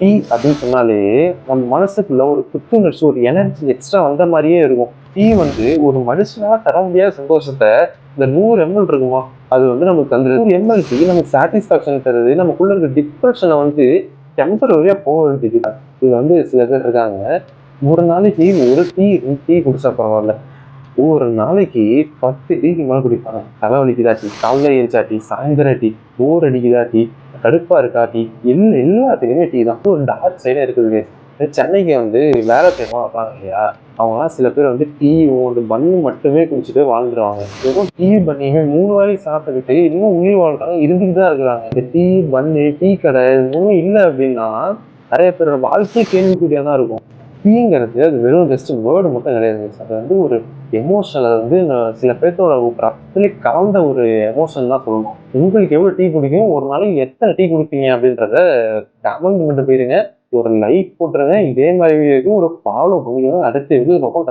Tea அப்படின்னு சொன்னாலே நம்ம மனசுக்குள்ள ஒரு புத்துணர்ச்சி, ஒரு எனர்ஜி எக்ஸ்ட்ரா வந்த மாதிரியே இருக்கும். டீ ஒரு மனுஷனால தர முடியாத சந்தோஷத்தை இந்த 100 ml இருக்குமா, அது நமக்கு அந்த 100 ml டீ நமக்கு சாட்டிஸ்பாக்சன் தருது. நமக்குள்ள இருக்க டிப்ரெஷனை டெம்பரரியா போக வேண்டியது. இது சில பேர் இருக்காங்க, ஒரு நாளைக்கு ஒரு டீ 2 டீ குடிச்சா பரவாயில்ல, ஒரு நாளைக்கு 10 டீக்கு மேல குடிப்பாங்க. தலை வலிக்குதா டீ, காலைல எழுந்திரிச்சா டீ, சாயந்தரம் டீ, போர் அடிக்குதா டீ, கடுப்பா இருக்கா டீ, எல்லாத்துக்குமே டீ தான். ஒரு டார்க் சைடே இருக்குது. சென்னைக்கு வேலை செய்யமா இருப்பாங்க இல்லையா, அவங்கலாம் சில பேர் டீயும் ஒரு பண்ணு மட்டுமே குடிச்சிட்டு வாழ்ந்துருவாங்க. வெறும் டீ பண்ணிங்க 3 வேளைக்கு சாப்பிட்டுக்கிட்டு இன்னும் உயிர் வாழ்றாங்க, இருந்துட்டு தான் இருக்கிறாங்க. இந்த டீ பண்ணு டீ கடை இன்னும் இல்லை அப்படின்னா நிறைய பேரோட வாழ்க்கையே கேள்விக்குறியா தான் இருக்கும். டீங்கிறது அது வெறும் ஜஸ்ட் வேர்டு மட்டும் கிடையாது. அது ஒரு எமோஷன். அது சில பேர்த்தோட ரத்தத்திலே கலந்த ஒரு எமோஷன் தான் சொல்லணும். உங்களுக்கு எவ்வளவு டீ குடிக்கும், ஒரு நாளைக்கு எத்தனை டீ குடிப்பீங்க அப்படின்றத கமெண்ட் பண்ணிட்டு போயிருங்க. ஒரு லைக் போட்டுருங்க. இதே மாதிரி ஒரு ஃபாலோ பண்ணுங்க. அடுத்த வீடியோ பக்கம்